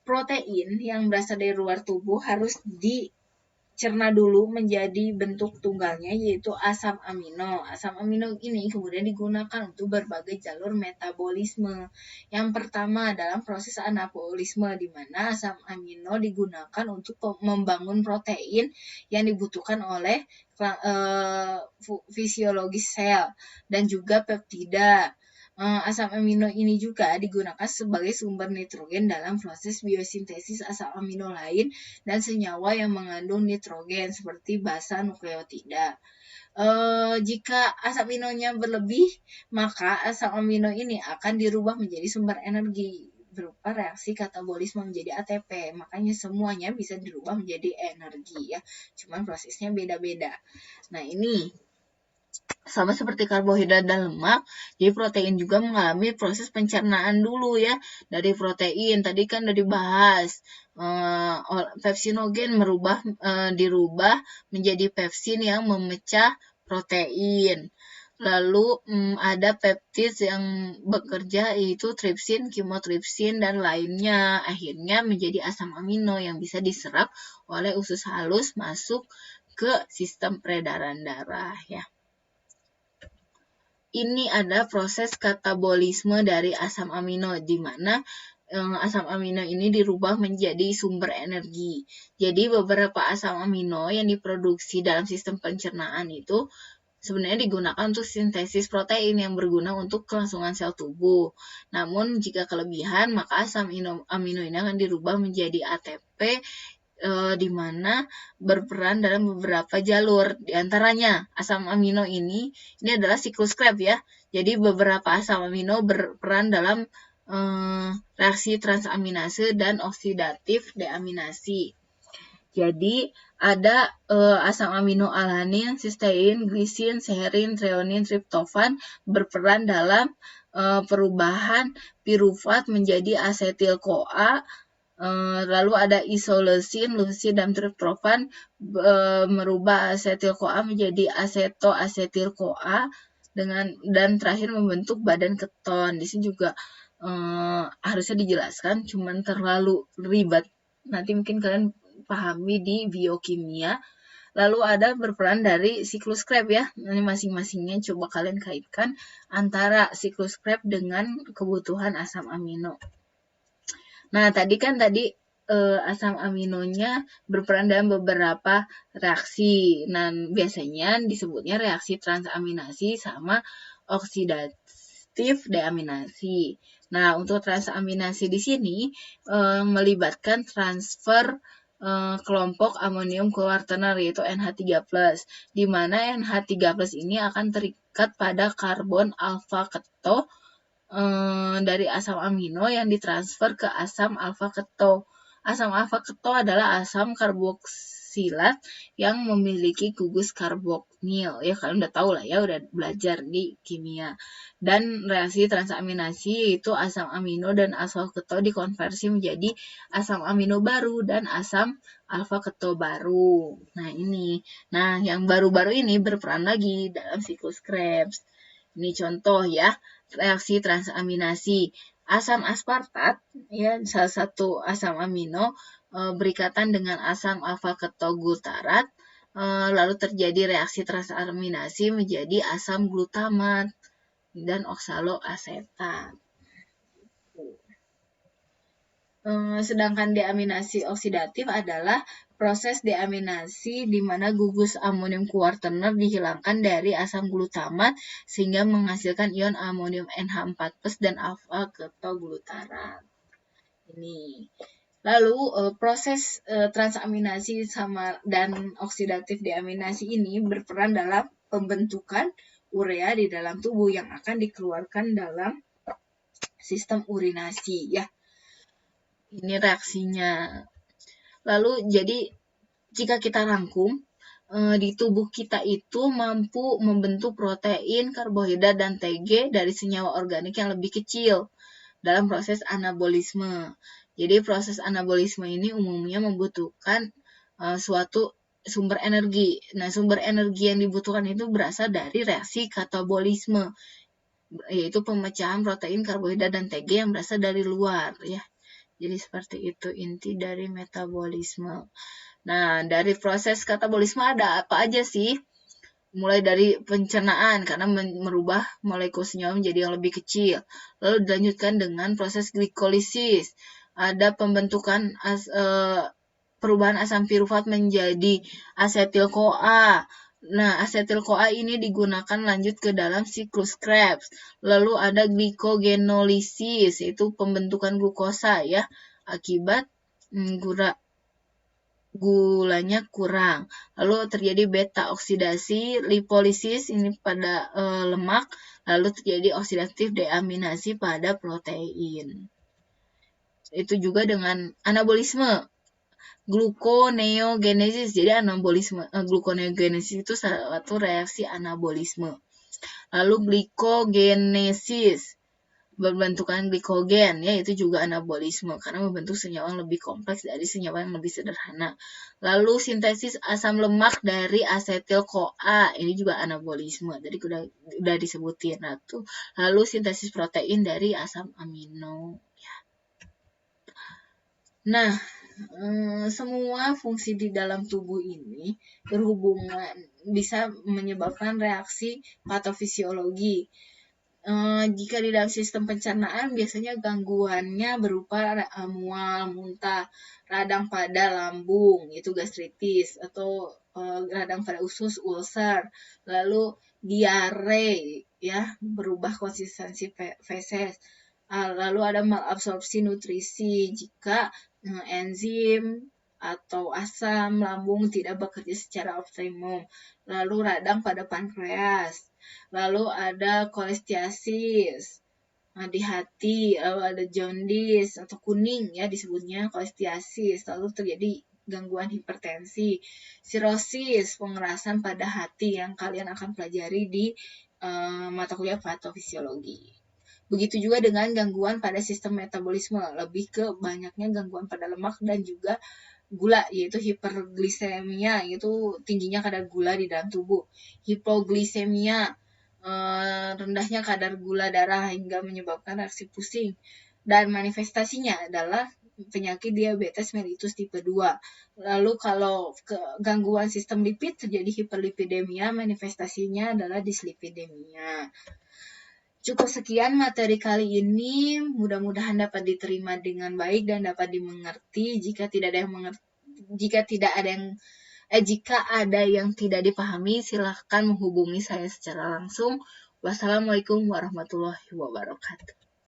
protein yang berasal dari luar tubuh harus dicerna dulu menjadi bentuk tunggalnya, yaitu asam amino. Asam amino ini kemudian digunakan untuk berbagai jalur metabolisme. Yang pertama dalam proses anabolisme, di mana asam amino digunakan untuk membangun protein yang dibutuhkan oleh fisiologis sel dan juga peptida. Asam amino ini juga digunakan sebagai sumber nitrogen dalam proses biosintesis asam amino lain dan senyawa yang mengandung nitrogen seperti basa nukleotida. Jika asam aminonya berlebih, maka asam amino ini akan dirubah menjadi sumber energi berupa reaksi katabolisme menjadi ATP. Makanya semuanya bisa dirubah menjadi energi ya. Cuman prosesnya beda-beda. Nah, ini sama seperti karbohidrat dan lemak, jadi protein juga mengalami proses pencernaan dulu ya. Dari protein tadi kan udah dibahas, pepsinogen dirubah menjadi pepsin yang memecah protein. Lalu ada peptid yang bekerja, yaitu tripsin, kimotripsin, dan lainnya. Akhirnya menjadi asam amino yang bisa diserap oleh usus halus masuk ke sistem peredaran darah ya. Ini ada proses katabolisme dari asam amino, di mana asam amino ini dirubah menjadi sumber energi. Jadi beberapa asam amino yang diproduksi dalam sistem pencernaan itu sebenarnya digunakan untuk sintesis protein yang berguna untuk kelangsungan sel tubuh. Namun jika kelebihan, maka asam amino ini akan dirubah menjadi ATP, di mana berperan dalam beberapa jalur. Di antaranya asam amino ini adalah siklus Krebs ya. Jadi beberapa asam amino berperan dalam reaksi transaminase dan oksidatif deaminasi. Jadi ada asam amino alanin, sistein, glisin, serin, treonin, triptofan berperan dalam perubahan pirufat menjadi asetil-CoA. Lalu ada isoleusin, leusin, dan triptofan merubah asetil-CoA menjadi asetoasetil-CoA dan terakhir membentuk badan keton. Di sini juga harusnya dijelaskan, cuman terlalu ribet. Nanti mungkin kalian pahami di biokimia. Lalu ada berperan dari siklus Krebs ya. Ini masing-masingnya coba kalian kaitkan antara siklus Krebs dengan kebutuhan asam amino. Nah, tadi asam aminonya berperan dalam beberapa reaksi. Nah, biasanya disebutnya reaksi transaminasi sama oksidatif deaminasi. Nah, untuk transaminasi di sini melibatkan transfer kelompok amonium kuartener, yaitu NH3+, di mana NH3+ ini akan terikat pada karbon alfa keto dari asam amino yang ditransfer ke asam alfa keto. Asam alfa keto adalah asam karboksilat yang memiliki gugus karbonil. Ya, kalian udah tahu lah ya, udah belajar di kimia. Dan reaksi transaminasi yaitu asam amino dan alfa keto dikonversi menjadi asam amino baru dan asam alfa keto baru. Nah, ini. Nah, yang baru-baru ini berperan lagi dalam siklus Krebs. Ini contoh ya, reaksi transaminasi. Asam aspartat ya, salah satu asam amino berikatan dengan asam alfa ketogutarat, lalu terjadi reaksi transaminasi menjadi asam glutamat dan oksaloasetat. Sedangkan deaminasi oksidatif adalah proses deaminasi di mana gugus amonium kuartener dihilangkan dari asam glutamat sehingga menghasilkan ion amonium NH4+ dan alfa ketogutarat. Ini. Lalu proses transaminasi dan oksidatif deaminasi ini berperan dalam pembentukan urea di dalam tubuh yang akan dikeluarkan dalam sistem urinasi ya. Ini reaksinya. Lalu jadi jika kita rangkum, di tubuh kita itu mampu membentuk protein, karbohidrat, dan TG dari senyawa organik yang lebih kecil dalam proses anabolisme. Jadi proses anabolisme ini umumnya membutuhkan suatu sumber energi. Nah, sumber energi yang dibutuhkan itu berasal dari reaksi katabolisme, yaitu pemecahan protein, karbohidrat, dan TG yang berasal dari luar ya. Jadi seperti itu inti dari metabolisme. Nah, dari proses katabolisme ada apa aja sih? Mulai dari pencernaan karena merubah molekul senyawa menjadi yang lebih kecil. Lalu dilanjutkan dengan proses glikolisis. Ada pembentukan perubahan asam pirufat menjadi asetil-CoA. Nah, asetil-CoA ini digunakan lanjut ke dalam siklus Krebs. Lalu ada glikogenolisis, yaitu pembentukan glukosa ya, akibat gulanya kurang. Lalu terjadi beta oksidasi, lipolisis ini pada lemak, lalu terjadi oksidatif deaminasi pada protein. Itu juga dengan anabolisme, gluconeogenesis. Jadi anabolisme, gluconeogenesis itu satu reaksi anabolisme. Lalu glikogenesis, berbentukan glikogen, ya itu juga anabolisme karena membentuk senyawa yang lebih kompleks dari senyawa yang lebih sederhana. Lalu sintesis asam lemak dari asetil-CoA, ini juga anabolisme, tadi udah disebutin. Lalu sintesis protein dari asam amino. Nah, semua fungsi di dalam tubuh ini berhubungan bisa menyebabkan reaksi patofisiologi. Jika di dalam sistem pencernaan biasanya gangguannya berupa mual, muntah, radang pada lambung, itu gastritis, atau radang pada usus, ulcer, lalu diare, ya, berubah konsistensi feses. Lalu ada malabsorpsi nutrisi jika enzim atau asam lambung tidak bekerja secara optimum. Lalu radang pada pankreas. Lalu ada kolestiasis di hati, lalu ada jaundice atau kuning ya disebutnya kolestiasis, lalu terjadi gangguan hipertensi, sirosis, pengerasan pada hati yang kalian akan pelajari di mata kuliah patofisiologi. Begitu juga dengan gangguan pada sistem metabolisme, lebih ke banyaknya gangguan pada lemak dan juga gula, yaitu hiperglisemia, yaitu tingginya kadar gula di dalam tubuh. Hipoglisemia, rendahnya kadar gula darah hingga menyebabkan reaksi pusing. Dan manifestasinya adalah penyakit diabetes mellitus tipe 2. Lalu kalau gangguan sistem lipid terjadi hiperlipidemia, manifestasinya adalah dislipidemia. Cukup sekian materi kali ini, mudah-mudahan dapat diterima dengan baik dan dapat dimengerti. Jika ada yang tidak dipahami, silahkan menghubungi saya secara langsung. Wassalamualaikum warahmatullahi wabarakatuh.